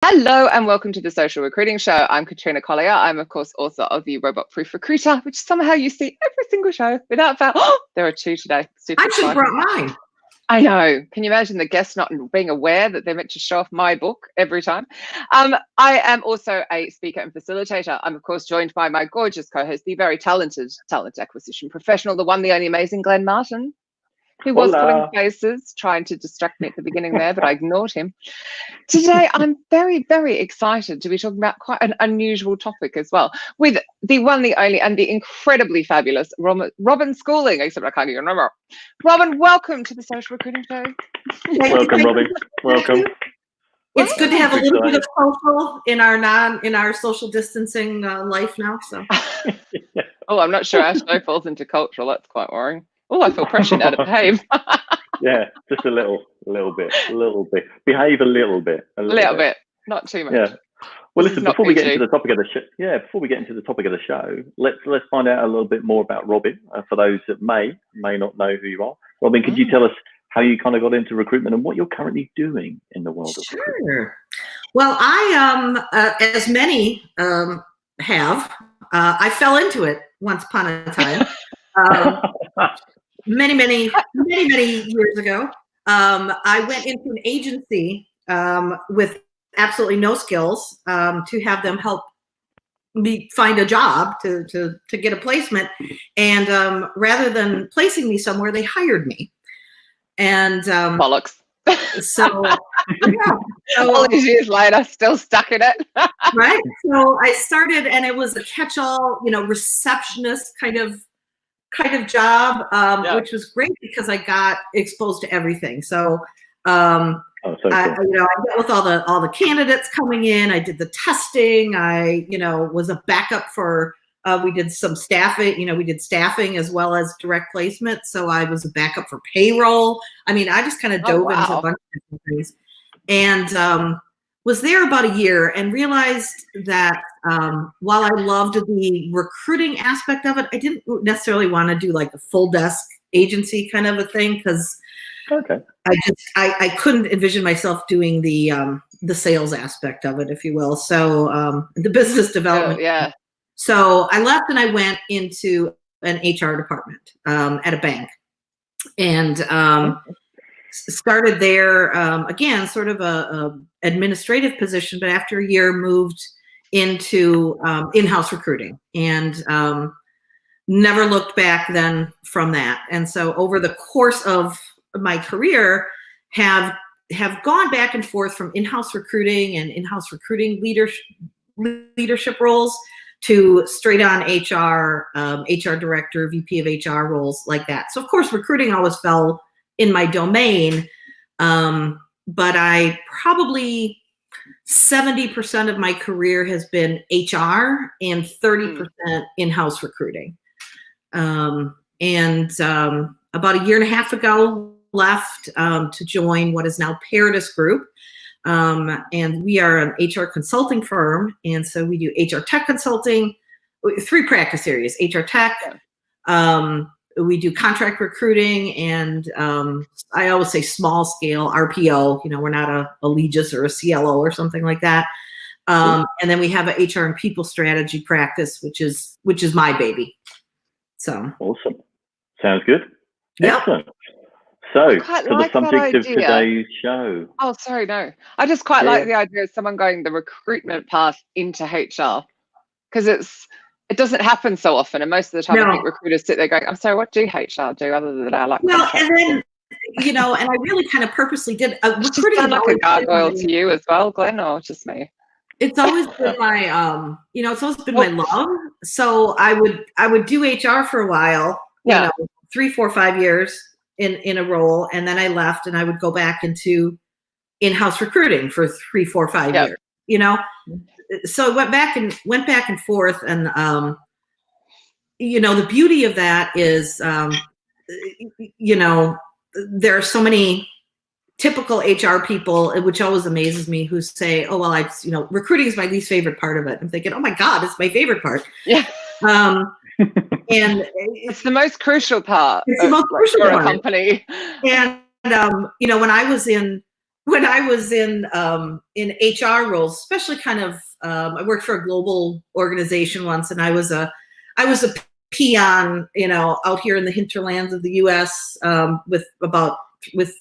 Hello and welcome to the Social Recruiting Show. I'm Katrina Collier. I'm, of course, author of the Robot Proof Recruiter, which somehow you see every single show without fail. Oh, there are two today. Super I should have exciting. brought mine. I know. Can you imagine the guests not being aware that they're meant to show off my book every time? I am also a speaker and facilitator. I'm, of course, joined by my gorgeous co-host, the very talented talent acquisition professional, the one, the only amazing Glenn Martin, who was pulling faces, trying to distract me at the beginning there, but I ignored him. Today, I'm very, very excited to be talking about quite an unusual topic as well, with the one, the only, and the incredibly fabulous Robin Schooling, except I can't even remember. Robin, welcome to the Social Recruiting Show. Welcome, Robin. Welcome. It's good to have a little bit of social in our social distancing life now. So. Oh, I'm not sure our show falls into cultural. That's quite worrying. Oh, I feel pressure now to behave. Yeah, just a little bit. Behave a little bit. A little bit, not too much. Yeah. Well, listen. Before we get into the topic of the show, let's find out a little bit more about Robin. For those that may not know who you are, Robin, could you tell us how you kind of got into recruitment and what you're currently doing in the world of recruitment? Sure. Well, I as many have, I fell into it once upon a time. Many years ago, I went into an agency with absolutely no skills to have them help me find a job to get a placement, and rather than placing me somewhere, they hired me. And bollocks. So, yeah. So, all these years later, still stuck in it. Right. So I started, and it was a catch-all, receptionist kind of job, which was great because I got exposed to everything. So, I dealt with all the candidates coming in. I did the testing. I, was a backup for. We did some staffing. We did staffing as well as direct placement. So I was a backup for payroll. I mean, I just kind of dove into a bunch of different things, and was there about a year and realized that while I loved the recruiting aspect of it, I didn't necessarily want to do like a full desk agency kind of a thing, because I couldn't envision myself doing the sales aspect of it, if you will. So the business development. Oh, yeah. So I left and I went into an HR department at a bank, and started there again, sort of a administrative position, but after a year moved into in-house recruiting, and never looked back then from that. And so over the course of my career, have gone back and forth from in-house recruiting and in-house recruiting leadership roles to straight on HR, HR director, VP of HR roles like that. So of course, recruiting always fell in my domain, but I probably 70% of my career has been HR and 30% in-house recruiting. And about a year and a half ago, left to join what is now Paradis Group. And we are an HR consulting firm. And so we do HR tech consulting, 3 practice areas: HR tech, we do contract recruiting, and I always say small scale RPO. We're not a Legis or a CLO or something like that. And then we have a HR and people strategy practice, which is my baby. So awesome. Sounds good. Yep. Excellent. So, for the subject of today's show. Oh, sorry, no. I just quite like the idea of someone going the recruitment path into HR, because it doesn't happen so often, and most of the time I think recruiters sit there going, "I'm sorry, what do HR do other than I like?" Well, and then and I really kind of purposely did recruiting. Sound like a gargoyle to you as well, Glenn, or just me? It's always been my it's always been my love. So I would do HR for a while, 3, 4, 5 years in a role, and then I left and I would go back into in-house recruiting for 3, 4, 5 years. So I went back and forth, and the beauty of that is there are so many typical HR people, which always amazes me, who say, "Oh, well, recruiting is my least favorite part of it." I'm thinking, "Oh my God, it's my favorite part." Yeah. And it's the most crucial part. It's the most crucial for part. A company. And when I was in when I was in HR roles, especially kind of, I worked for a global organization once, and I was a peon, out here in the hinterlands of the U.S. With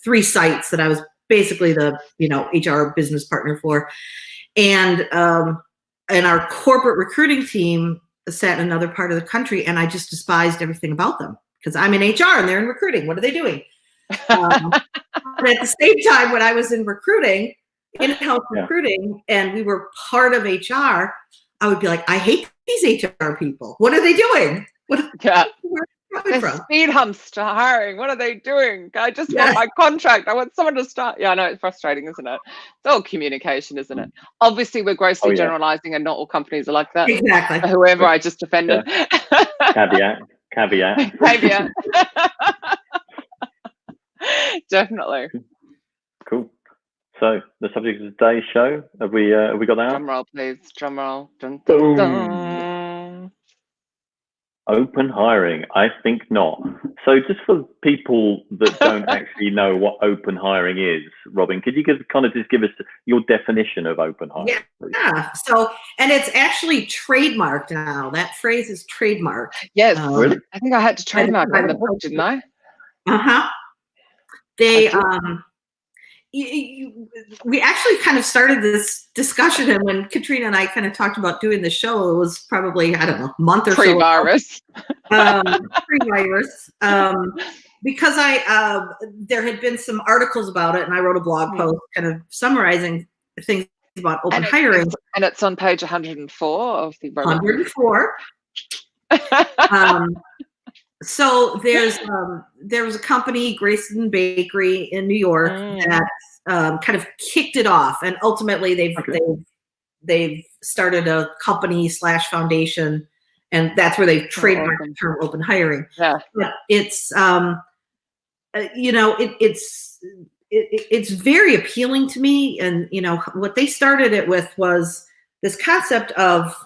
3 sites that I was basically the HR business partner for, and our corporate recruiting team sat in another part of the country, and I just despised everything about them because I'm in HR and they're in recruiting. What are they doing? But at the same time, when I was in recruiting, in-house recruiting, and we were part of HR, I would be like, I hate these HR people. What are they doing? They're speed humps to hiring. What are they doing? I just want my contract. I want someone to start. Yeah, I know, it's frustrating, isn't it? It's all communication, isn't it? Obviously, we're grossly generalizing, and not all companies are like that. Exactly. Whoever I just offended. Yeah. Caveat. Definitely. Cool. So the subject of today's show, have we got that? Drum roll, please. Drum roll. Dun, Boom. dun. Open hiring. I think not. So just for people that don't actually know what open hiring is, Robin, could you just give us your definition of open hiring? Yeah. So, and it's actually trademarked now. That phrase is trademarked. Yes. Really? I think I had to trademark it in the book, didn't I? They we actually kind of started this discussion, and when Katrina and I kind of talked about doing the show, it was probably, I don't know, a month or pre-virus. Pre-virus. Because there had been some articles about it, and I wrote a blog post kind of summarizing things about open hiring. And it's on page 104 of the 104. So there was a company, Grayson Bakery in New York, that kind of kicked it off, and ultimately they've started a company / foundation, and that's where they've trademarked the term open hiring. Yeah, but it's it's very appealing to me, and what they started it with was this concept of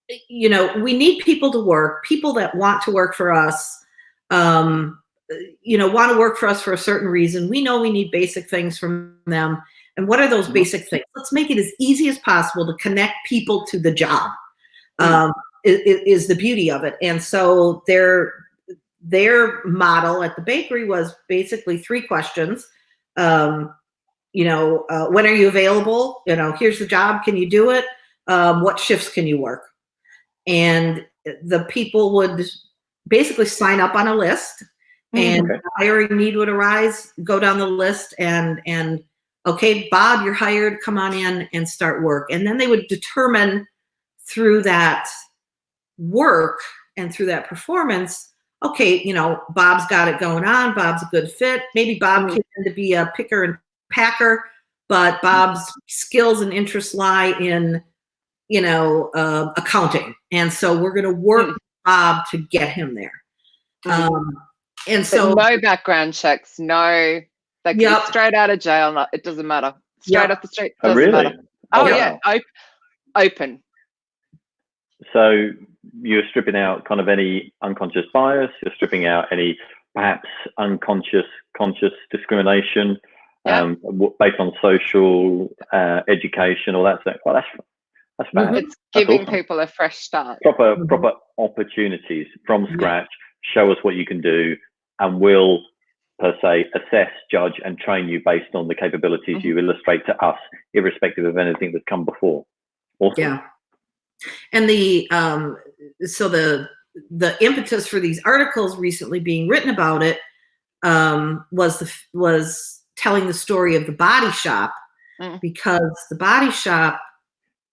we need people to work, people that want to work for us, want to work for us for a certain reason. We know we need basic things from them. And what are those basic things? Let's make it as easy as possible to connect people to the job, is the beauty of it. And so their model at the bakery was basically 3 questions. When are you available? Here's the job. Can you do it? What shifts can you work? And the people would basically sign up on a list, and the hiring need would arise, go down the list, and okay, Bob, you're hired, come on in and start work. And then they would determine through that work and through that performance, okay, Bob's got it going on, Bob's a good fit. Maybe Bob can tend to be a picker and packer, but Bob's skills and interests lie in accounting. And so we're going to work with Bob to get him there. And so no background checks, no, they can be straight out of jail. It doesn't matter. Straight off the street. Doesn't matter. Oh yeah. Open. So you're stripping out kind of any unconscious bias. You're stripping out any perhaps conscious discrimination based on social, education, all that stuff. Well, that's bad. It's giving people a fresh start. Proper opportunities from scratch. Show us what you can do, and we'll, per se, assess, judge, and train you based on the capabilities you illustrate to us, irrespective of anything that's come before. Awesome. Yeah. And the impetus for these articles recently being written about it was telling the story of the Body Shop, because the Body Shop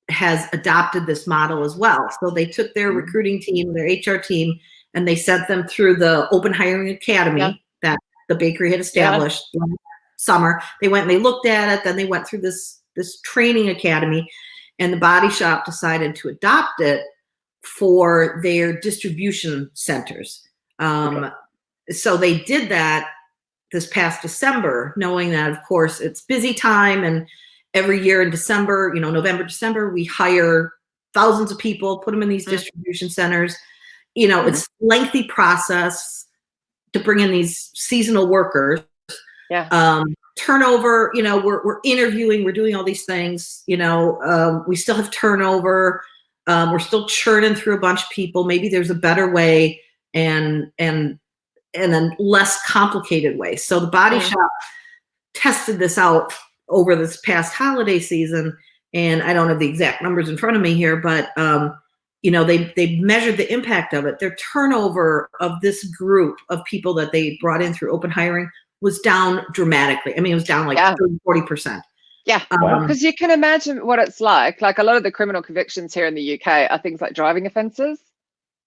has adopted this model as well. So they took their recruiting team, their HR team, and they sent them through the Open Hiring Academy that the bakery had established last summer. They went and they looked at it, then they went through this training academy, and the Body Shop decided to adopt it for their distribution centers. So they did that this past December, knowing that, of course, it's busy time, and every year in December, November, December, we hire thousands of people, put them in these distribution centers. It's a lengthy process to bring in these seasonal workers. turnover, you know, we're interviewing, we're doing all these things, you know, we still have turnover. We're still churning through a bunch of people. Maybe there's a better way and a less complicated way. So the Body Shop tested this out over this past holiday season, and I don't have the exact numbers in front of me here, but you know, they measured the impact of it. Their turnover of this group of people that they brought in through open hiring was down dramatically. I mean, it was down like 30-40%. Yeah, because you can imagine what it's like. Like a lot of the criminal convictions here in the UK are things like driving offences.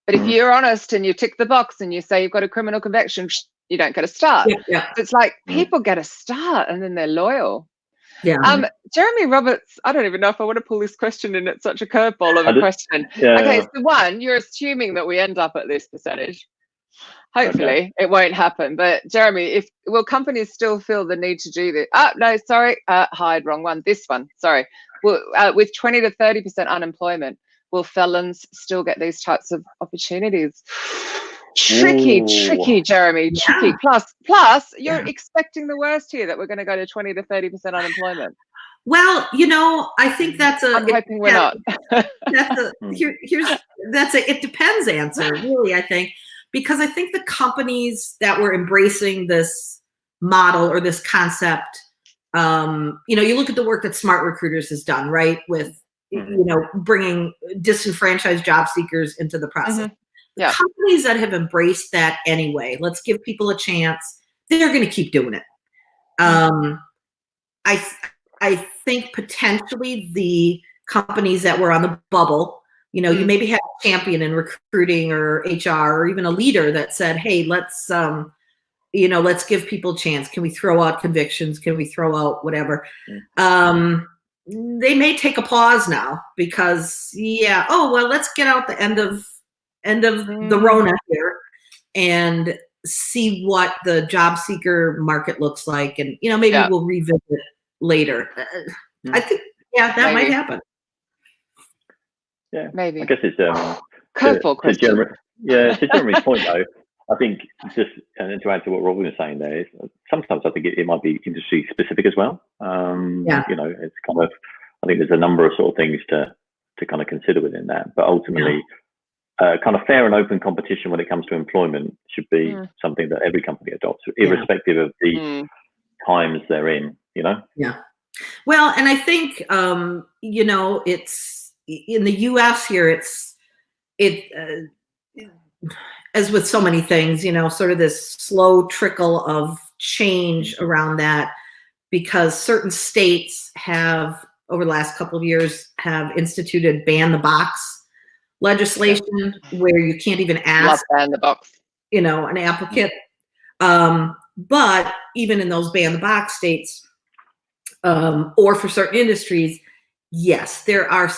But if you're honest and you tick the box and you say you've got a criminal conviction, you don't get a start. So it's like people get a start and then they're loyal. Jeremy Roberts, I don't even know if I want to pull this question in. It's such a curveball of a question. Okay, so one, you're assuming that we end up at this percentage. Hopefully it won't happen. But Jeremy, will companies still feel the need to do this? Oh, no, sorry, hide, wrong one. This one, sorry. Well, with 20 to 30% unemployment, will felons still get these types of opportunities? Tricky, Jeremy, tricky. Plus, you're expecting the worst here, that we're going to go to 20 to 30% unemployment. Well, you know, I think that's I'm hoping we're not. That's a it depends answer, really, I think. Because I think the companies that were embracing this model or this concept, you know, you look at the work that Smart Recruiters has done, right? With, you know, bringing disenfranchised job seekers into the process. Companies that have embraced that anyway, let's give people a chance, they're going to keep doing it. I think potentially the companies that were on the bubble, you know, you maybe had a champion in recruiting or HR or even a leader that said, hey, let's, you know, let's give people a chance. Can we throw out convictions? Can we throw out whatever? They may take a pause now because, oh, well, let's get out the end of the Rona here and see what the job seeker market looks like. And, you know, maybe we'll revisit later. I think, that might happen. Yeah, maybe. I guess it's curveball question. To Jeremy's point though, I think just and to add to what Robin was saying there is sometimes I think it might be industry specific as well. You know, it's kind of, I think there's a number of sort of things to kind of consider within that, but ultimately kind of fair and open competition when it comes to employment should be something that every company adopts, irrespective of the times they're in, you know? Well, and I think, you know, it's in the US here, as with so many things, you know, sort of this slow trickle of change around that, because certain states have, over the last couple of years, have instituted ban the box legislation where you can't even ask, ban the box, you know, an applicant. But even in those ban the box states, or for certain industries, yes, there are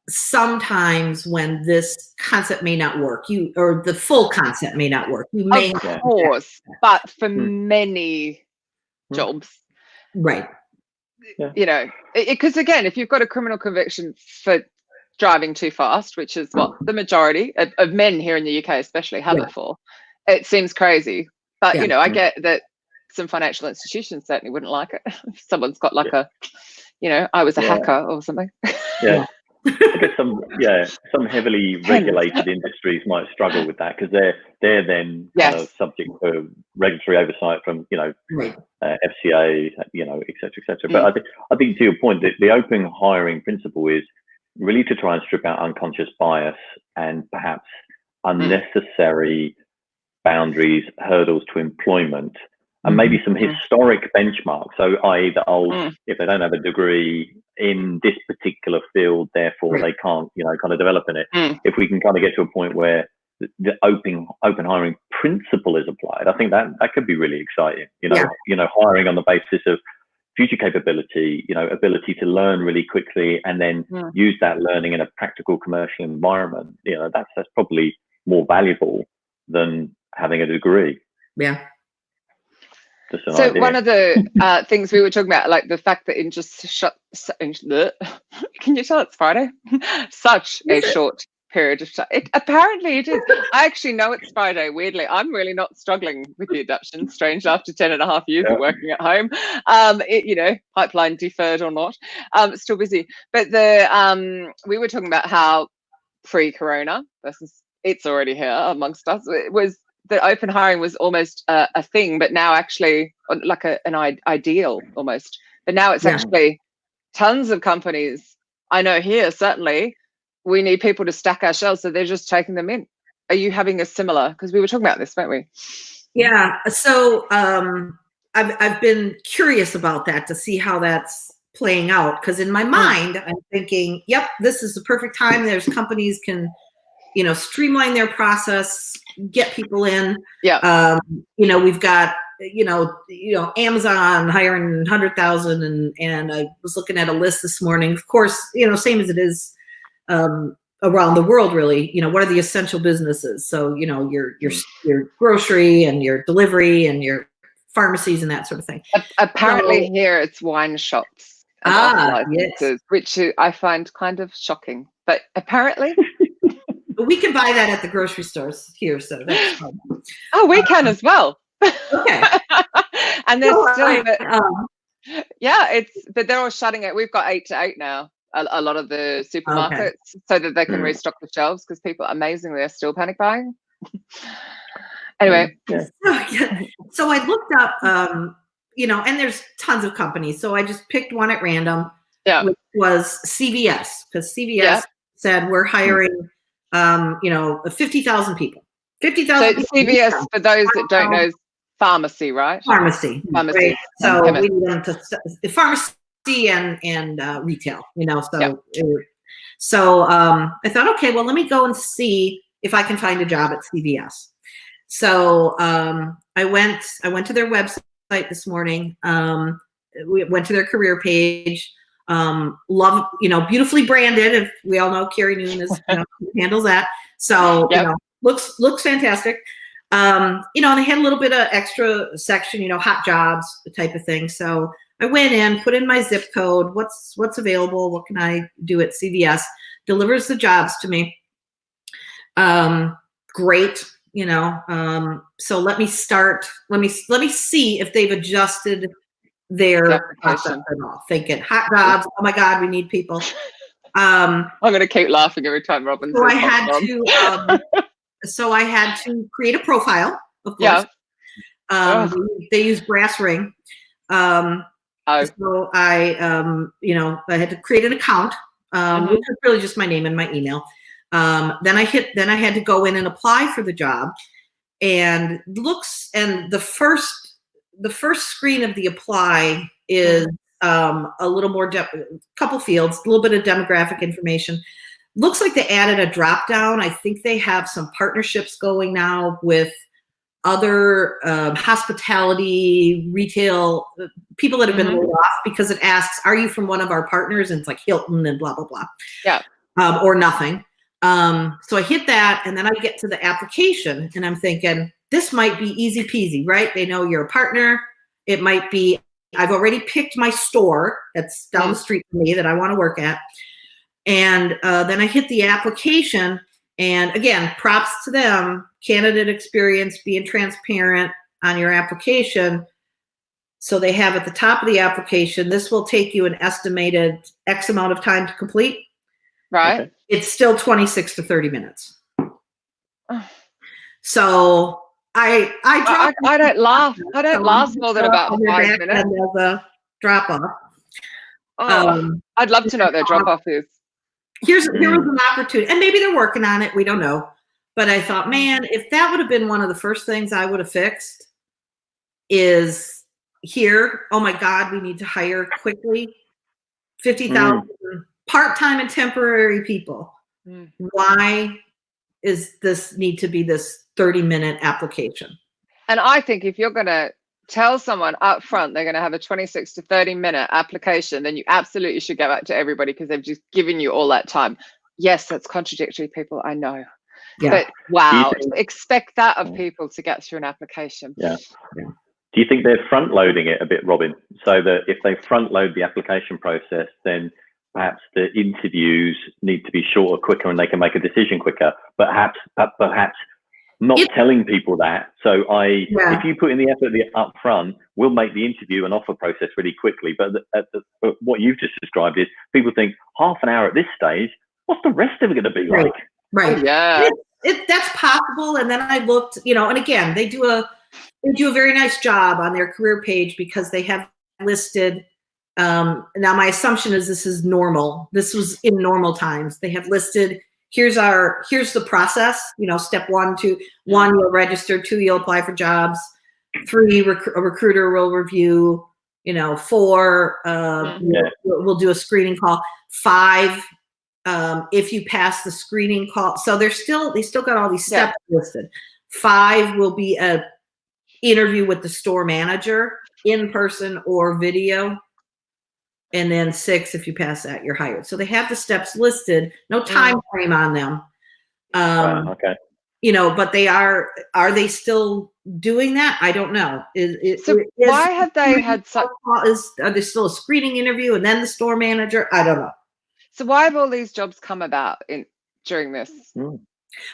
sometimes when this concept may not work, or the full concept may not work. You may, of course, but for many jobs, right? You know, because again, if you've got a criminal conviction for driving too fast, which is what the majority of men here in the UK especially have it for, it seems crazy. But you know, I get that some financial institutions certainly wouldn't like it. If someone's got like a, you know, I was a hacker or something. I guess some heavily regulated industries might struggle with that because they're then kind of subject to regulatory oversight from, you know, FCA, you know, et cetera. But I think to your point, the open hiring principle is really to try and strip out unconscious bias and perhaps unnecessary boundaries, hurdles to employment, and maybe some historic benchmarks. So, i.e., the old, if they don't have a degree in this particular field, therefore they can't, you know, kind of develop in it. If we can kind of get to a point where the open hiring principle is applied, I think that could be really exciting. You know, hiring on the basis of future capability, you know, ability to learn really quickly, and then use that learning in a practical commercial environment. You know, that's probably more valuable than having a degree. So idea. One of the things we were talking about, like the fact that in just can you tell it's Friday? Such a short period of time. Apparently it is. I actually know it's Friday, weirdly. I'm really not struggling with the adoption, strange after 10.5 years of working at home. You know, pipeline deferred or not, still busy. But we were talking about how pre-corona versus it's already here amongst us. It was that open hiring was almost a thing, but now actually like an ideal almost. But now it's actually tons of companies. I know here, certainly, we need people to stack our shelves, so they're just taking them in. Are you having a similar, because we were talking about this, weren't we? Yeah, so I've been curious about that to see how that's playing out, because in my mind, I'm thinking, yep, this is the perfect time. There's companies can, you know, streamline their process, get people in. Yeah. You know, we've got, you know, Amazon hiring 100,000, and I was looking at a list this morning. Of course, you know, same as it is around the world, really. You know, what are the essential businesses? So, you know, your grocery and your delivery and your pharmacies and that sort of thing. Apparently here it's wine shops and licenses, which I find kind of shocking. But apparently, but we can buy that at the grocery stores here, so that's fun. Oh, we can as well. Okay. And there's still, but they're all shutting it. We've got 8 to 8 now. A lot of the supermarkets, so that they can restock the shelves, because people amazingly are still panic buying. Anyway, so I looked up, you know, and there's tons of companies. So I just picked one at random, which was CVS, because CVS said we're hiring, you know, 50,000 people. 50,000. So CVS, for those that don't know, is pharmacy, right? Pharmacy. Right? So we need them to pharmacy and retail, you know. So I thought, okay, well, let me go and see if I can find a job at CVS. So I went to their website this morning. We went to their career page. Love, you know, beautifully branded. If we all know Carrie Noon is, you know, handles that. So you know, looks fantastic. You know, and they had a little bit of extra section, you know, hot jobs type of thing. So I went in, put in my zip code. What's available? What can I do at CVS? Delivers the jobs to me. Great. You know, so let me start. Let me see if they've adjusted their process at all. Thinking hot jobs. Oh my God, we need people. I'm gonna keep laughing every time Robin. So I had to create a profile, of course. They use Brass Ring. So I, you know, I had to create an account, which was really just my name and my email. Then I had to go in and apply for the job, and the first screen of the apply is a little more couple fields, a little bit of demographic information. Looks like they added a drop down. I think they have some partnerships going now with other hospitality, retail people that have been laid off, because it asks, are you from one of our partners? And it's like Hilton and blah, blah, blah. Yeah. Or nothing. So I hit that, and then I get to the application, and I'm thinking, this might be easy peasy, right? They know you're a partner. It might be, I've already picked my store that's down the street from me that I want to work at. And then I hit the application, and again, props to them, candidate experience, being transparent on your application. So they have at the top of the application, this will take you an estimated X amount of time to complete. Right. Okay. It's still 26 to 30 minutes. So I don't laugh. I don't last more than about 5 minutes. And there's a drop off. I'd love to know what their drop off is. Here was an opportunity, and maybe they're working on it. We don't know. But I thought, man, if that would have been one of the first things I would have fixed, is here. Oh my God, we need to hire quickly. 50,000 part-time and temporary people. Why is this need to be this 30-minute application? And I think if you're going to tell someone up front they're going to have a 26 to 30-minute application, then you absolutely should go back to everybody, because they've just given you all that time. Yes, that's contradictory, people, I know. Yeah. But wow, expect that of people to get through an application. Yeah. Do you think they're front-loading it a bit, Robin? So that if they front-load the application process, then perhaps the interviews need to be shorter, quicker, and they can make a decision quicker. But perhaps not telling people that. So if you put in the effort up front, we'll make the interview and offer process really quickly. But what you've just described is people think half an hour at this stage, what's the rest of it going to be like? Right. Yeah. That's possible. And then I looked, and again, they do a very nice job on their career page because they have listed, now my assumption is this is normal. This was in normal times. They have listed, here's the process, step 1, 2, 1, you'll register, 2, you'll apply for jobs, 3, a recruiter will review, 4, we'll do a screening call, 5, if you pass the screening call. So they still got all these steps listed. 5 will be a interview with the store manager, in person or video. And then 6, if you pass that, you're hired. So they have the steps listed, no time frame on them. Okay. But are they still doing that? I don't know. Why have they had such? Are there still a screening interview and then the store manager? I don't know. So why have all these jobs come about during this?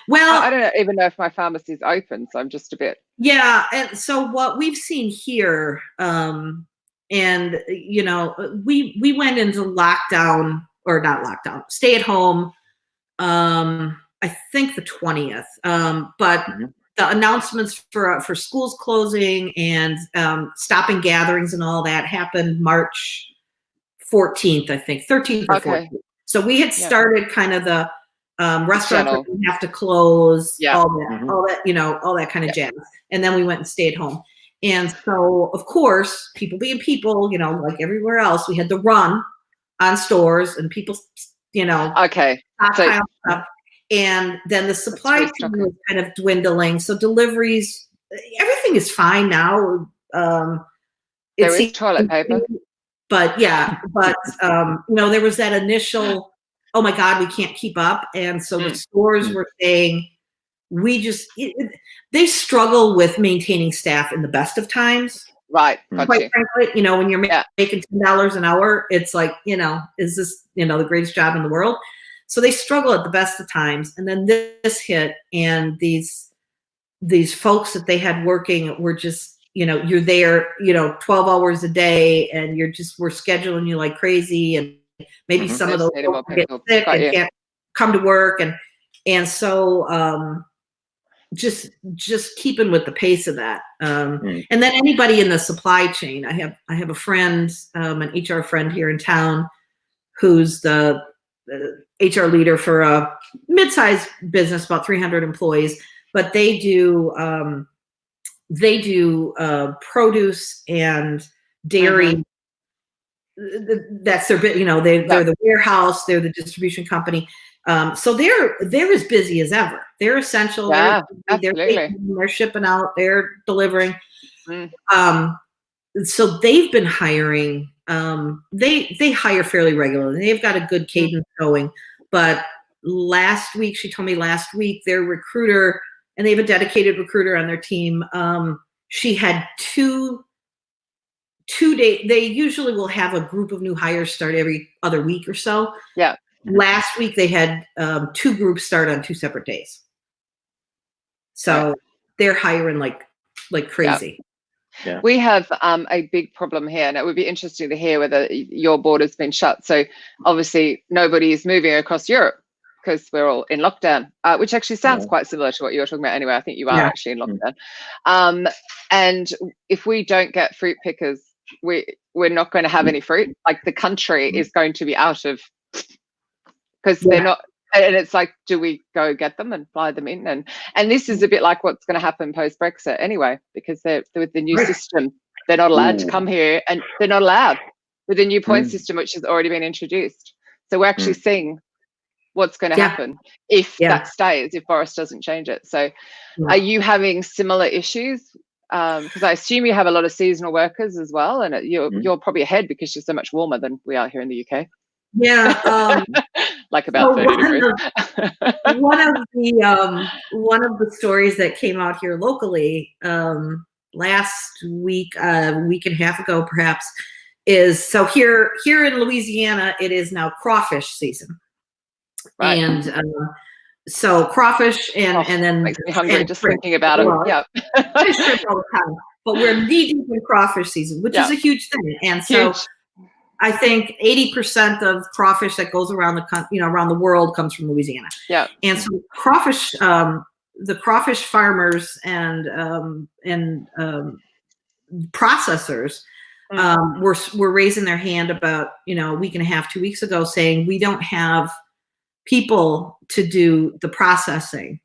Well, I don't even know if my pharmacy is open, so I'm just a bit. Yeah, and so what we've seen here, and we went into lockdown, or not lockdown, stay at home. I think the 20th, but the announcements for schools closing and stopping gatherings and all that happened March 14th, I think, 13th or 14th. So we had started kind of the restaurants have to close, all that kind of jazz. And then we went and stayed home. And so, of course, people being people, like everywhere else, we had to run on stores and people, stockpile stuff. And then the supply chain was kind of dwindling. So deliveries, everything is fine now. There is toilet paper. But there was that initial, oh my God, we can't keep up. And so the stores were saying, they struggle with maintaining staff in the best of times. Right. Quite frankly, when you're making $10 an hour, it's like, is this, the greatest job in the world? So they struggle at the best of times. And then this hit, and these folks that they had working were just, you're there, 12 hours a day, and we're scheduling you like crazy. And maybe some of those folks get sick and can't come to work. And so just keeping with the pace of that. And then anybody in the supply chain, I have a friend, an HR friend here in town, who's the HR leader for a mid-sized business, about 300 employees, but they do produce and dairy. That's their bit. They're the warehouse, they're the distribution company. So they're as busy as ever. They're essential. Yeah, they're shipping out. They're delivering. So they've been hiring. They hire fairly regularly. They've got a good cadence going. But she told me last week, their recruiter, and they have a dedicated recruiter on their team. She had 2 days. They usually will have a group of new hires start every other week or so. Yeah. Last week they had 2 groups start on 2 separate days. So they're hiring like crazy. Yeah. We have a big problem here, and it would be interesting to hear whether your border's been shut. So obviously nobody is moving across Europe because we're all in lockdown, which actually sounds quite similar to what you're talking about anyway. I think you are actually in lockdown. And if we don't get fruit pickers, we're not going to have any fruit. Like the country is going to be out of, because they're not. And it's like, do we go get them and fly them in? And this is a bit like what's going to happen post-Brexit anyway, because they're with the new system, they're not allowed to come here, and they're not allowed with the new point system, which has already been introduced. So we're actually seeing what's going to happen if that stays, if Boris doesn't change it. So are you having similar issues? Because I assume you have a lot of seasonal workers as well, and you're probably ahead because you're so much warmer than we are here in the UK. Yeah. Like about 30 degrees. One of the stories that came out here locally last week, a week and a half ago, perhaps, is so here in Louisiana, it is now crawfish season. Right. And so crawfish and then makes me hungry just shrimp. thinking about it. Yeah. I shrimp all the time, but we're knee deep in crawfish season, which is a huge thing. And so I think 80% of crawfish that goes around the world comes from Louisiana. Yeah. And so crawfish, the crawfish farmers and processors were raising their hand about, a week and a half, 2 weeks ago, saying we don't have people to do the processing.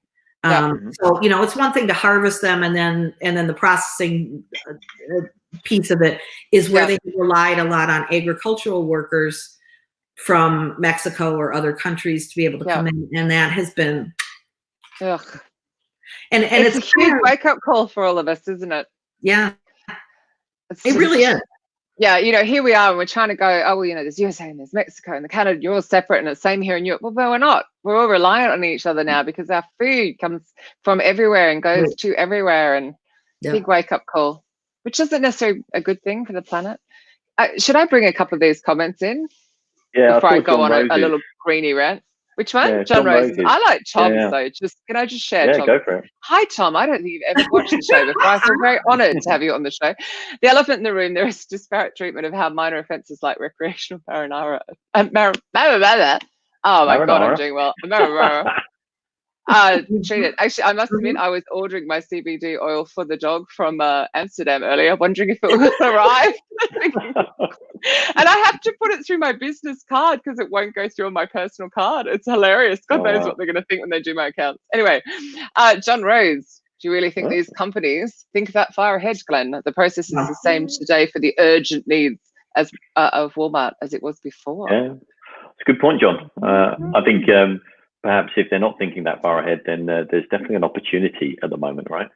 So, it's one thing to harvest them, and then the processing piece of it is where they relied a lot on agricultural workers from Mexico or other countries to be able to come in, and that has been and it's a huge wake-up call for all of us, isn't it? Yeah, it really is. Yeah, here we are, and we're trying to go, there's USA and there's Mexico and the Canada, you're all separate, and it's same here in Europe. Well, we're not. We're all reliant on each other now because our food comes from everywhere and goes to everywhere, and big wake-up call, which isn't necessarily a good thing for the planet. Should I bring a couple of these comments in before I go on a little greenie rant? Which one? Yeah, John Rose. I like Tom's though. Can I just share? Tom? Go for it. Hi, Tom. I don't think you've ever watched the show before. I feel very honoured to have you on the show. The elephant in the room. There is disparate treatment of how minor offences like recreational marinara. Oh my God, I'm doing well. Treated. Actually, I must admit, I was ordering my CBD oil for the dog from Amsterdam earlier, wondering if it would arrive. And I have to put it through my business card because it won't go through on my personal card. It's hilarious. God knows what they're going to think when they do my accounts. Anyway, John Rose, do you really think these companies think that far ahead, Glenn? The process is the same today for the urgent needs of Walmart as it was before. Yeah, it's a good point, John. I think perhaps if they're not thinking that far ahead, then there's definitely an opportunity at the moment, right?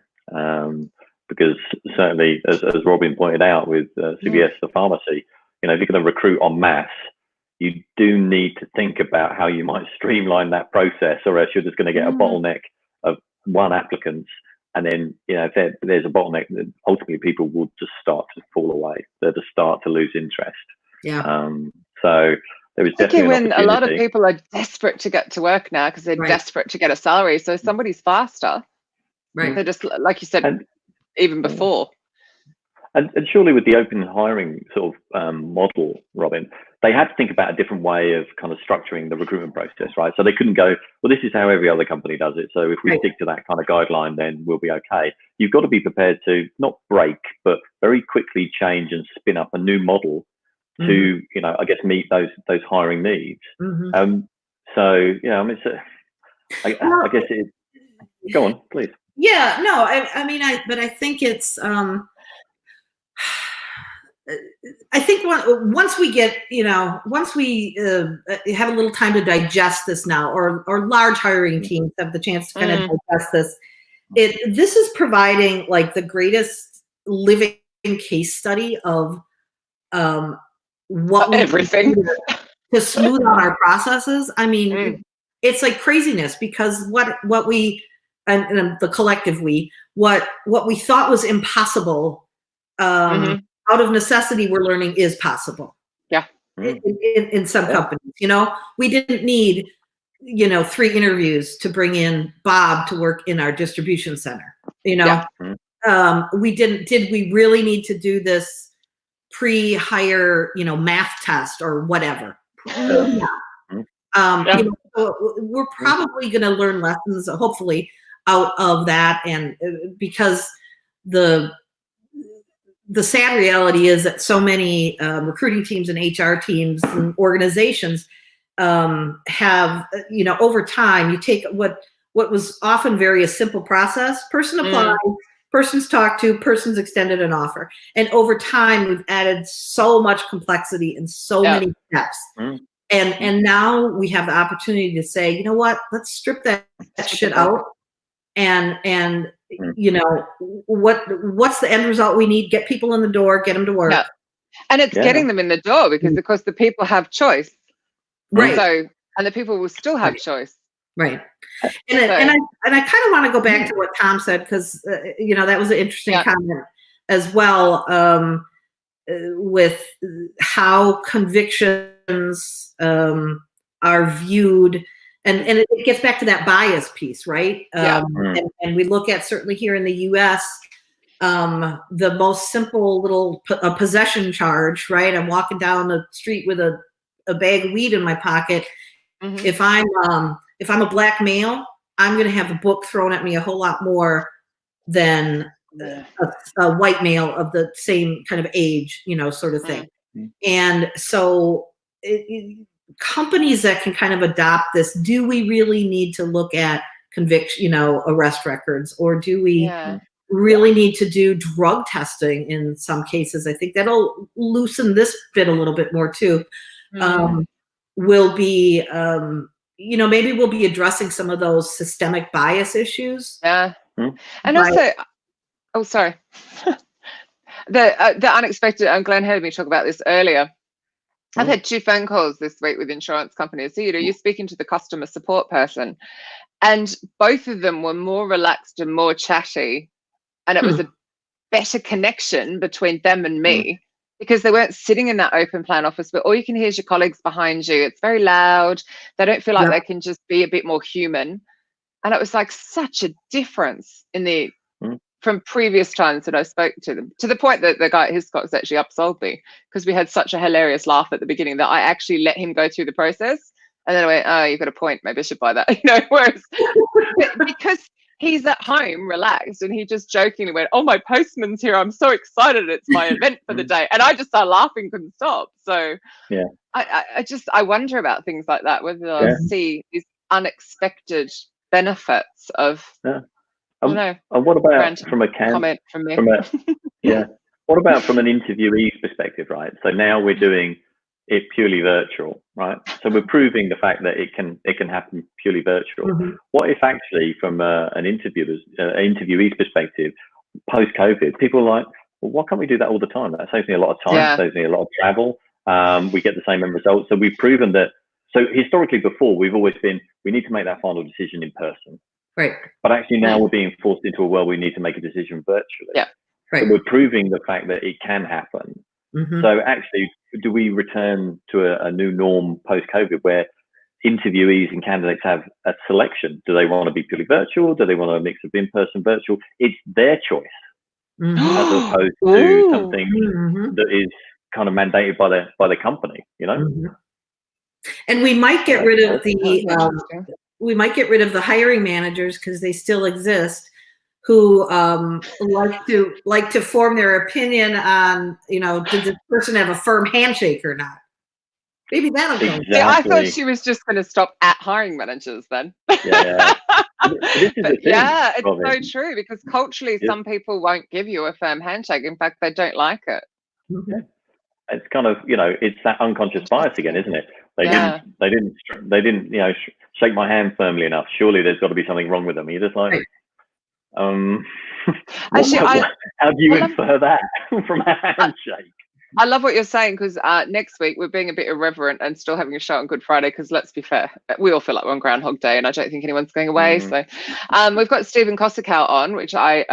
Because certainly, as Robin pointed out with CVS, the pharmacy, if you're going to recruit en masse, you do need to think about how you might streamline that process, or else you're just going to get a bottleneck of one applicant. And then, if there's a bottleneck, then ultimately people will just start to fall away. They'll just start to lose interest. Yeah. So there is definitely when a lot of people are desperate to get to work now because they're desperate to get a salary. So somebody's faster. Right. They're just, like you said, even before. And surely with the open hiring sort of model, Robin, they had to think about a different way of kind of structuring the recruitment process, right? So they couldn't go, well, this is how every other company does it. So if we stick to that kind of guideline, then we'll be okay. You've got to be prepared to not break, but very quickly change and spin up a new model to, I guess, meet those hiring needs. So, yeah, I mean, I guess it. Go on, please. Yeah, no, but I think it's. I think once we get, once we have a little time to digest this now, or large hiring teams have the chance to kind of digest this, this is providing like the greatest living case study of what everything to smooth out our processes. I mean, it's like craziness because what we and the collective what we thought was impossible out of necessity, we're learning is possible. Yeah. In some companies, we didn't need 3 interviews to bring in Bob to work in our distribution center. We didn't. Did we really need to do this pre-hire math test or whatever? So we're probably going to learn lessons, hopefully, out of that, and because the sad reality is that so many recruiting teams and HR teams and organizations have, over time, you take what was often a simple process, person applies, person's talked to, person's extended an offer. And over time, we've added so much complexity and so many steps. And now we have the opportunity to say, you know what, let's strip that shit out. And what's the end result we need? Get people in the door, get them to work. Yeah. And it's getting them in the door because, of course, the people have choice. Right. So, and the people will still have choice. Right. And I kind of want to go back to what Tom said, because, that was an interesting comment as well, with how convictions are viewed And it gets back to that bias piece, right? Yeah. And we look at, certainly here in the U.S., the most simple little possession charge, right? I'm walking down the street with a bag of weed in my pocket. Mm-hmm. If I'm a black male, I'm going to have a book thrown at me a whole lot more than a white male of the same kind of age, sort of thing. Mm-hmm. And so companies that can kind of adopt this, do we really need to look at conviction, arrest records, or do we really need to do drug testing in some cases? I think that'll loosen this bit a little bit more too. Will be, maybe we'll be addressing some of those systemic bias issues. Yeah. And also, oh, sorry. The unexpected, and Glenn heard me talk about this earlier. I've had 2 phone calls this week with insurance companies. So, you're speaking to the customer support person, and both of them were more relaxed and more chatty. And it was a better connection between them and me because they weren't sitting in that open plan office where all you can hear is your colleagues behind you. It's very loud. They don't feel like they can just be a bit more human. And it was like such a difference in the from previous times that I spoke to them, to the point that the guy at Hiscox actually upsold me because we had such a hilarious laugh at the beginning that I actually let him go through the process. And then I went, oh, you've got a point. Maybe I should buy that. Whereas because he's at home relaxed and he just jokingly went, oh, my postman's here. I'm so excited. It's my event for the day. And I just started laughing, couldn't stop. So I wonder about things like that, whether I'll see these unexpected benefits of I don't know. And what about from a comment from me? What about from an interviewee's perspective, right? So now we're doing it purely virtual, right? So we're proving the fact that it can happen purely virtual. What if actually from an interviewee's perspective, post-COVID, people are like, well, why can't we do that all the time? That saves me a lot of time, saves me a lot of travel. We get the same end results. So we've proven that. So historically before, we've always been, we need to make that final decision in person. Right. But actually now we're being forced into a world we need to make a decision virtually. Yeah. Right. So we're proving the fact that it can happen. So actually, do we return to a new norm post-COVID where interviewees and candidates have a selection? Do they want to be purely virtual? Do they want a mix of in-person, virtual? It's their choice as opposed to something that is kind of mandated by the company, And we might get rid of the hiring managers, because they still exist, who like to form their opinion on, did this person have a firm handshake or not? Maybe that'll go. Exactly. Yeah, I thought she was just going to stop at hiring managers then. This is the thing, it's Robin. so true, because culturally some people won't give you a firm handshake. In fact, they don't like it. It's kind of, it's that unconscious bias again, isn't it? They didn't shake my hand firmly enough. Surely there's got to be something wrong with them. You're just like, Actually, how do you infer that from a handshake? I love what you're saying, because next week we're being a bit irreverent and still having a show on Good Friday, because let's be fair, we all feel like we're on Groundhog Day and I don't think anyone's going away. So we've got Stephen Kosakow on, which I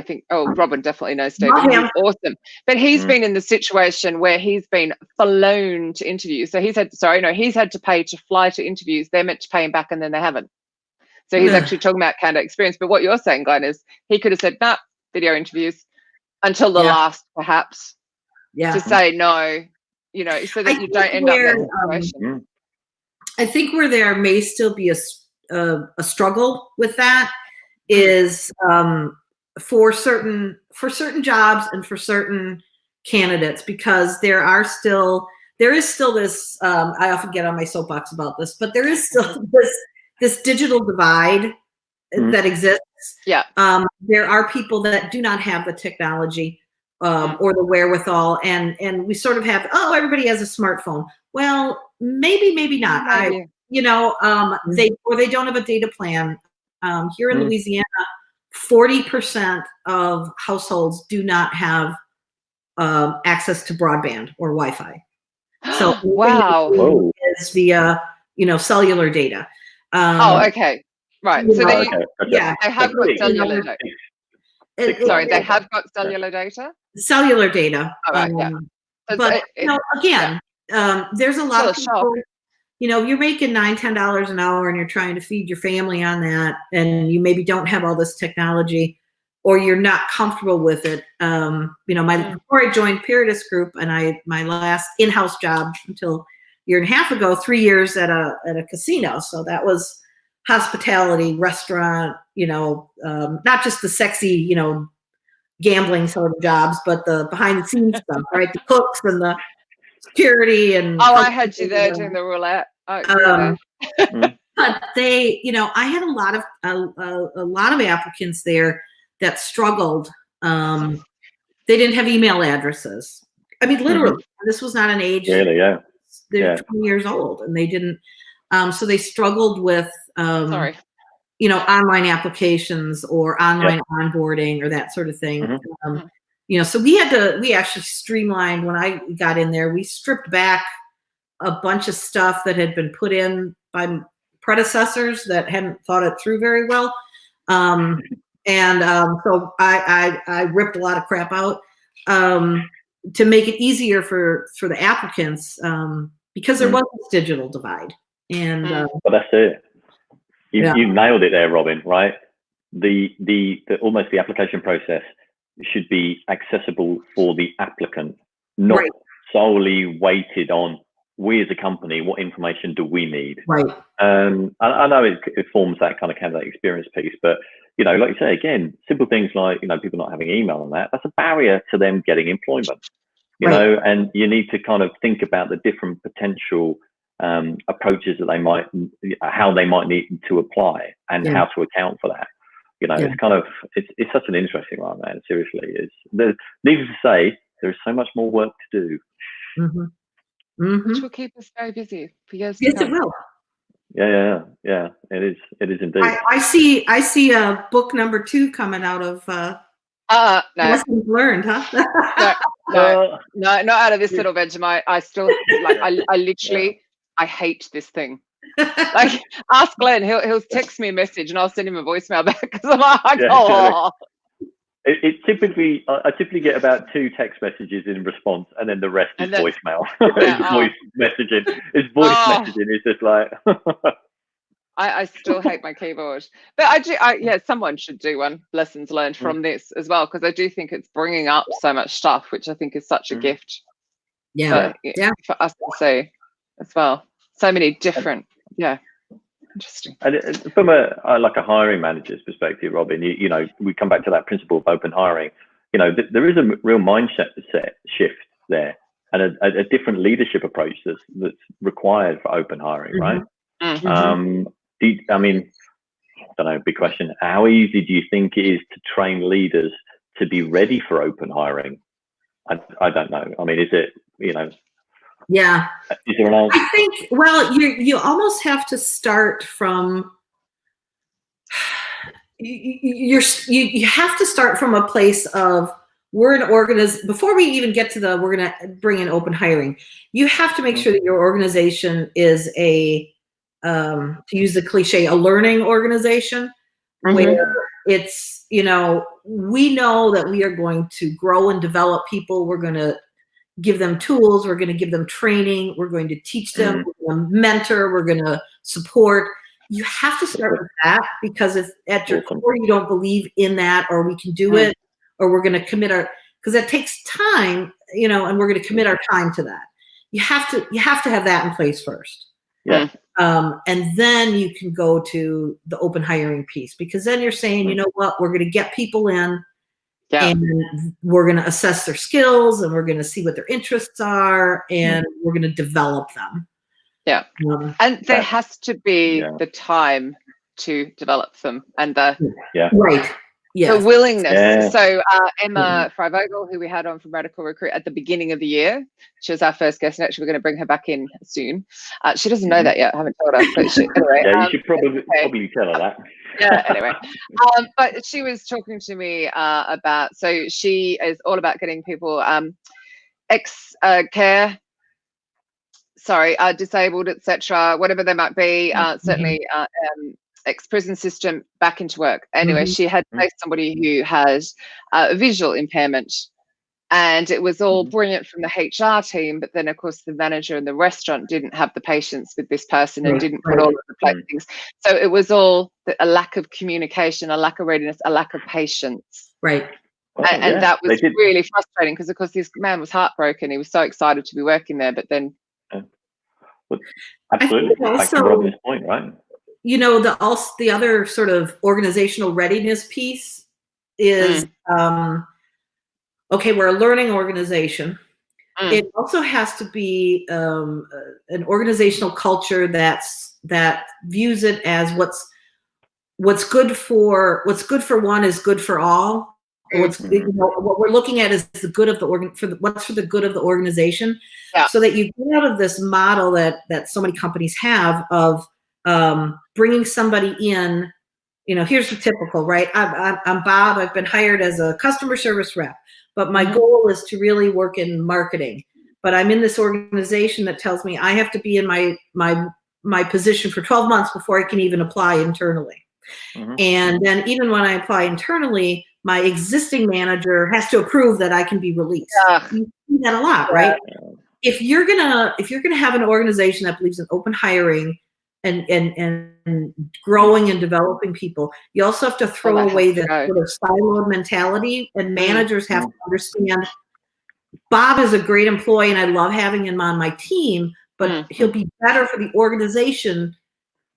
think, Robin definitely knows Stephen. He's awesome. But he's been in the situation where he's been flown to interviews. So he's had to pay to fly to interviews. They're meant to pay him back and then they haven't. So he's actually talking about candidate experience. But what you're saying, Glenn, is he could have said, nah, video interviews until the last, perhaps. To say no, so that you don't end up in that situation. I think where there may still be a struggle with that is for certain jobs and for certain candidates, because there is still this. I often get on my soapbox about this, but there is still this digital divide that exists. Yeah. There are people that do not have the technology. Or the wherewithal, and we sort of have, everybody has a smartphone. Well, maybe not. They don't have a data plan. Here in Louisiana, 40% of households do not have access to broadband or Wi-Fi. So wow, is via cellular data. Okay, right. So they have got cellular data. They have got cellular data. Cellular data. All right, but again, there's a lot of people. you're making $9, $10 an hour and you're trying to feed your family on that, and you maybe don't have all this technology, or you're not comfortable with it. Before I joined Peritus Group, and my last in-house job until a year and a half ago, 3 years at a casino. So that was hospitality, restaurant, not just the sexy, gambling sort of jobs, but the behind the scenes stuff, right? The cooks and the security and. Oh, I had you there doing the roulette. Oh, but they, I had a lot of applicants there that struggled. They didn't have email addresses. I mean, literally, this was not an age. Really, yeah. They're 20 years old, and they didn't. So they struggled with, online applications or online onboarding or that sort of thing. So we actually streamlined when I got in there. We stripped back a bunch of stuff that had been put in by predecessors that hadn't thought it through very well. So I ripped a lot of crap out to make it easier for the applicants, because there was this digital divide. And but that's it. You nailed it there, Robin. Right? The almost the application process should be accessible for the applicant, not solely weighted on we as a company. What information do we need? Right. I know it forms that kind of candidate experience piece, but like you say, again, simple things like people not having email and that's a barrier to them getting employment. And you need to kind of think about the different potential approaches that how they might need to apply and how to account for that. It's kind of it's such an interesting one, man. Seriously, needless to say, there's so much more work to do. Which will keep us very busy for years to come. Yes, it will. Yeah. It is indeed. I see a book number 2 coming out of no. lessons learned, huh? No, not out of this little Vegemite. I still I literally I hate this thing. Like, ask Glenn. He'll text me a message and I'll send him a voicemail back because I'm like, It typically, I typically get about 2 text messages in response, and then the rest is voicemail. Voice messaging. It's voice messaging. It's just like. I still hate my keyboard, but someone should do one lessons learned from this as well, because I do think it's bringing up so much stuff, which I think is such a gift. For us to see as well. So many different, interesting. And from a hiring manager's perspective, Robin, we come back to that principle of open hiring. There is a real mindset shift there, and a different leadership approach that's required for open hiring, right? I mean, I don't know, big question. How easy do you think it is to train leaders to be ready for open hiring? I don't know. I mean, is it, Yeah. Is there an answer? I think, well, you almost have to start from, you have to start from a place of, we're an organization. Before we even get to we're going to bring in open hiring, you have to make sure that your organization is to use the cliche, a learning organization, where it's, we know that we are going to grow and develop people. We're going to give them tools. We're going to give them training. We're going to teach them. We're going to mentor. We're going to support. You have to start with that, because if at your core you don't believe in that, or we can do it, or we're going to commit because that takes time, and we're going to commit our time to that. You have to have that in place first. Yeah. And then you can go to the open hiring piece, because then you're saying, you know what, we're going to get people in. And we're going to assess their skills, and we're going to see what their interests are, and we're going to develop them. Yeah. And there has to be the time to develop them, and the willingness. Yeah. So Emma Freivogel, who we had on from Radical Recruit at the beginning of the year, she was our first guest, and actually we're going to bring her back in soon. She doesn't know that yet. I haven't told her. But anyway, you should probably tell her that. Anyway, but she was talking to me about, so she is all about getting people disabled, etc., whatever they might be, certainly ex-prison system, back into work. Anyway, she had placed somebody who has a visual impairment, And it was all brilliant from the HR team, but then of course the manager in the restaurant didn't have the patience with this person and didn't put all of the plate things. So it was all a lack of communication, a lack of readiness, a lack of patience. Right. And that was really frustrating because of course this man was heartbroken. He was so excited to be working there, but then absolutely. Back to Robin's point, right? You know, the other sort of organizational readiness piece is okay, we're a learning organization. It also has to be an organizational culture that views it as what's good for one is good for all. What we're looking at is the good of what's for the good of the organization. Yeah. So that you get out of this model that so many companies have of bringing somebody in. You know, here's the typical, right? I'm Bob. I've been hired as a customer service rep. But my goal is to really work in marketing. But I'm in this organization that tells me I have to be in my position for 12 months before I can even apply internally. And then even when I apply internally, my existing manager has to approve that I can be released. You see that a lot, right? If you're gonna have an organization that believes in open hiring and growing and developing people, you also have to throw away the sort of siloed mentality, and managers have to understand Bob is a great employee and I love having him on my team, but he'll be better for the organization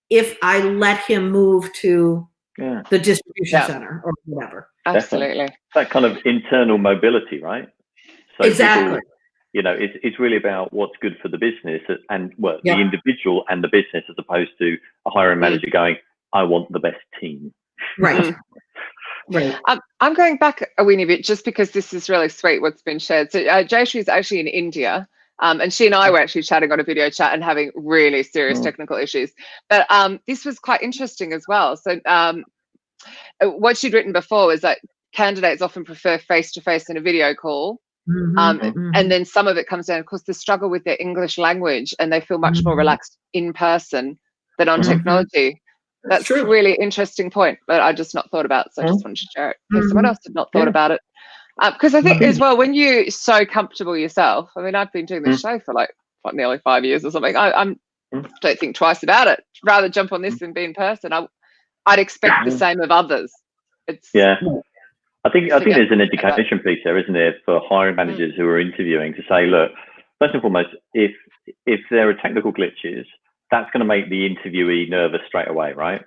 if I let him move to the distribution center or whatever. Absolutely. That kind of internal mobility, right? So exactly. People, you know, it's really about what's good for the business and the individual and the business, as opposed to a hiring manager going, I want the best team. Right. Right. I'm going back a weeny bit just because this is really sweet what's been shared. So Jayshree is actually in India, and she and I were actually chatting on a video chat and having really serious technical issues. But this was quite interesting as well. So what she'd written before was that candidates often prefer face-to-face in a video call. And then some of it comes down, of course, the struggle with their English language, and they feel much more relaxed in person than on technology. That's a really interesting point, but I just not thought about, so I just wanted to share it in case someone else had not thought about it. Because I think as well, when you're so comfortable yourself, I mean, I've been doing this show for like nearly 5 years or something. I don't think twice about it. Rather jump on this than be in person. I'd expect the same of others. I think there's an education piece there, isn't there, for hiring managers who are interviewing to say, look, first and foremost, if there are technical glitches, that's going to make the interviewee nervous straight away, right?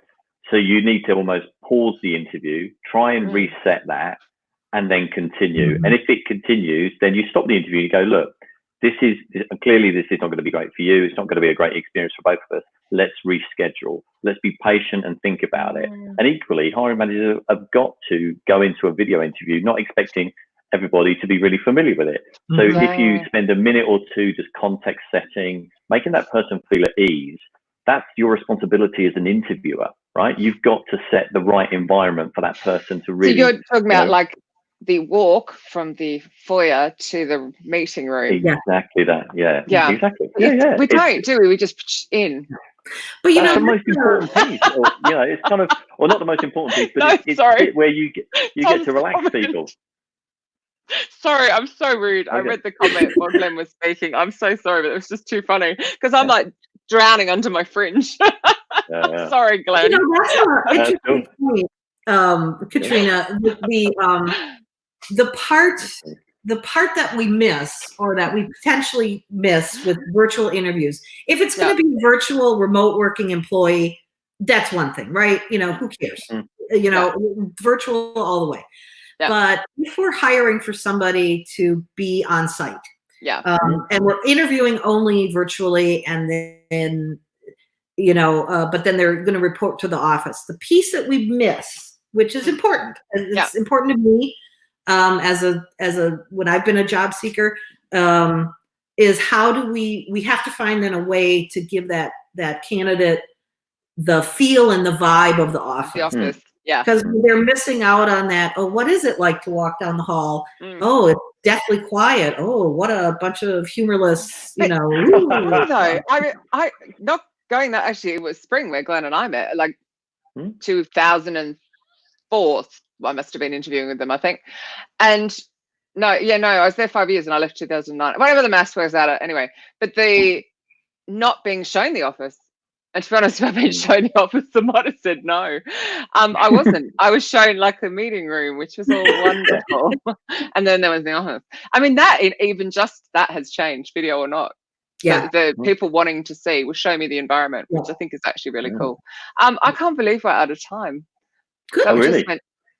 So you need to almost pause the interview, try and reset that, and then continue. And if it continues, then you stop the interview and you go, look, clearly this is not going to be great for you. It's not going to be a great experience for both of us. Let's reschedule. Let's be patient and think about it. And equally, hiring managers have got to go into a video interview not expecting everybody to be really familiar with it. So if you spend a minute or two just context setting, making that person feel at ease, that's your responsibility as an interviewer, right? You've got to set the right environment for that person to really. So you're talking about like the walk from the foyer to the meeting room. Exactly that. Yeah. Exactly. We don't, do we? We just in. But that's the most important piece. Or, it's kind of, or not the most important piece, but it's a bit where you get to relax people. Sorry, I'm so rude. Okay. I read the comment while Glenn was speaking. I'm so sorry, but it was just too funny because I'm like drowning under my fringe. Sorry, Glenn. That's an interesting point, Katrina. The part that we miss, or that we potentially miss with virtual interviews, if it's going to be virtual remote working employee, that's one thing, right? Who cares? Virtual all the way. But if we're hiring for somebody to be on site, and we're interviewing only virtually, and then, but then they're going to report to the office, the piece that we miss, which is important, it's important to me, as when I've been a job seeker, is how do we have to find then a way to give that candidate the feel and the vibe of the office. The office. Yeah. Because they're missing out on that. Oh, what is it like to walk down the hall? Oh, it's deathly quiet. Oh, what a bunch of humorless, No, I not going that actually, it was spring where Glenn and I met, like 2004. I must have been interviewing with them, I think. And No, I was there 5 years and I left 2009. Whatever the maths works out at, anyway. But the not being shown the office, and to be honest, if I'd been shown the office, I might have said no. I wasn't. I was shown like the meeting room, which was all wonderful. And then there was the office. I mean, even just that has changed, video or not. Yeah. The people wanting to see will show me the environment, which I think is actually really cool. I can't believe we're out of time. Good. Oh, really?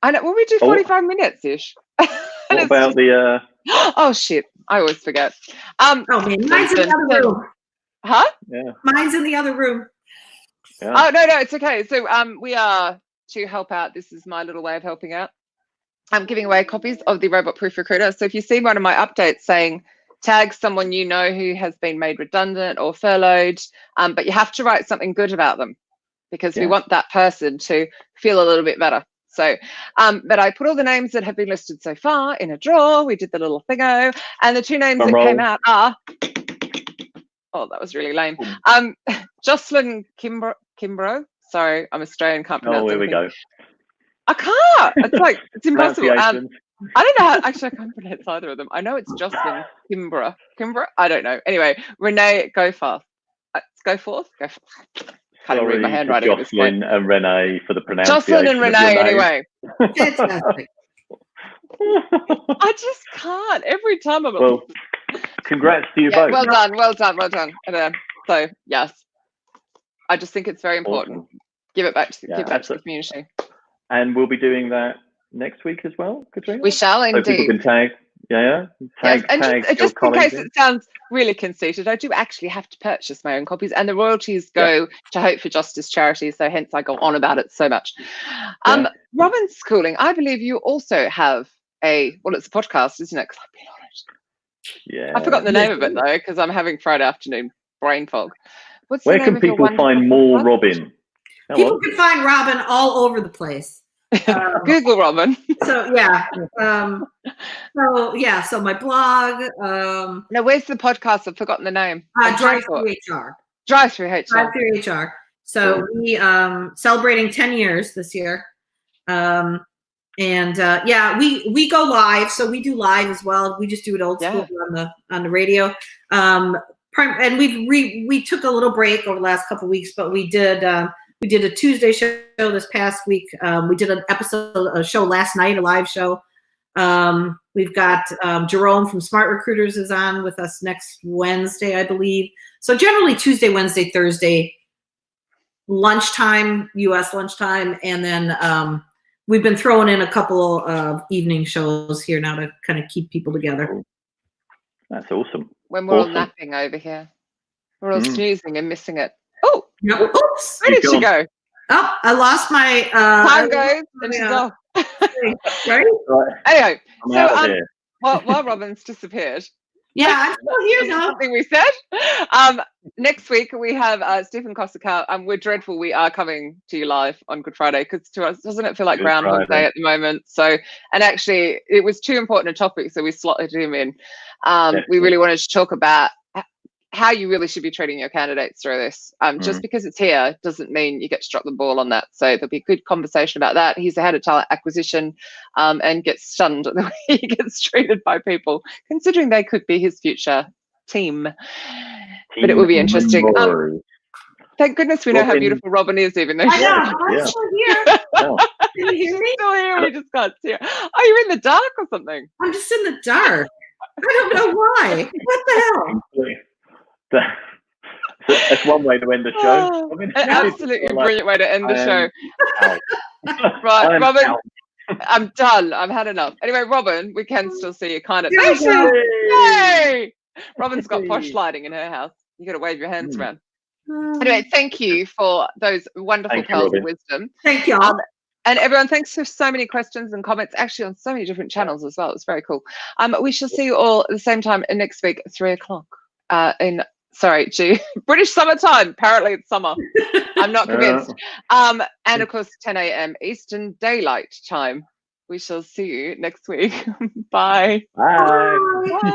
I know. Well, we do 45 minutes ish. What about the? Oh shit! I always forget. Oh man, mine's in the other room. Huh? Yeah. Mine's in the other room. Yeah. Oh no, it's okay. So we are to help out. This is my little way of helping out. I'm giving away copies of the Robot Proof Recruiter. So if you see one of my updates saying tag someone you know who has been made redundant or furloughed, but you have to write something good about them because we want that person to feel a little bit better. So, but I put all the names that have been listed so far in a drawer. We did the little thingo, and the 2 names that came out are. Oh, that was really lame. Jocelyn Kimbrough. Sorry, I'm Australian, can't pronounce it. Oh, here we go. I can't. It's like, it's impossible. I don't know how, actually I can't pronounce either of them. I know it's Jocelyn Kimbrough. I don't know. Anyway, Renee Goforth. Goforth? Can't even read my handwriting at this point. Jocelyn and Renee for the pronunciation. Jocelyn and Renee, anyway. Fantastic. I just can't. Every time I'm well, congrats to you both. Well done. And, so, yes. I just think it's very important. Awesome. Give it back to the community. And we'll be doing that next week as well, Katrina? We shall indeed. So people can tag. Tag just in case it sounds really conceited, I do actually have to purchase my own copies, and the royalties go to Hope for Justice charity, so hence I go on about it so much. Robin Schooling, I believe you also have it's a podcast, isn't it? Because I've been on it. Yeah. I've forgotten the name of it though, because I'm having Friday afternoon brain fog. Where can people find more Robin? People can find Robin all over the place. Google Robin. So so my blog. Now, where's the podcast? I've forgotten the name. Drive Through HR. Drive Through HR. Drive Through HR. So we celebrating 10 years this year. We go live. So we do live as well. We just do it old school on the radio. And we took a little break over the last couple of weeks, but we did a Tuesday show this past week. We did a show last night, a live show. We've got Jerome from Smart Recruiters is on with us next Wednesday, I believe. So generally Tuesday, Wednesday, Thursday, lunchtime, US lunchtime. And then we've been throwing in a couple of evening shows here now to kind of keep people together. That's awesome. When we're all napping over here. We're all snoozing and missing it. Oh, oops. Where did she go? Oh, I lost my time goes and she's off. Right? Anyway, so while Robin's disappeared. Yeah, I'm still here now. Something we said. Next week we have Stephen Kosakow. We're dreadful. We are coming to you live on Good Friday because to us doesn't it feel like Groundhog Day at the moment? So, and actually it was too important a topic, so we slotted him in. We really wanted to talk about how you really should be treating your candidates through this. Just because it's here doesn't mean you get to drop the ball on that. So there'll be a good conversation about that. He's the head of talent acquisition and gets stunned at the way he gets treated by people, considering they could be his future team. But it will be interesting. Thank goodness we know how beautiful Robin is, even though she's still here. Can you hear me? Still here, we just can't see her. Oh, you're in the dark or something? I'm just in the dark. I don't know why. What the hell? That's one way to end the show. An absolutely brilliant way to end the show. Right, Robin, I'm done. I've had enough. Anyway, Robin, we can still see you kind of. Yay! Robin's got posh lighting in her house. You got to wave your hands around. Anyway, thank you for those wonderful pearls of wisdom. Thank you. And everyone, thanks for so many questions and comments, actually on so many different channels as well. It's very cool. We shall see you all at the same time next week at 3 o'clock British summertime. Apparently it's summer. I'm not convinced. And of course 10 a.m. Eastern Daylight Time. We shall see you next week. Bye. Bye. Bye.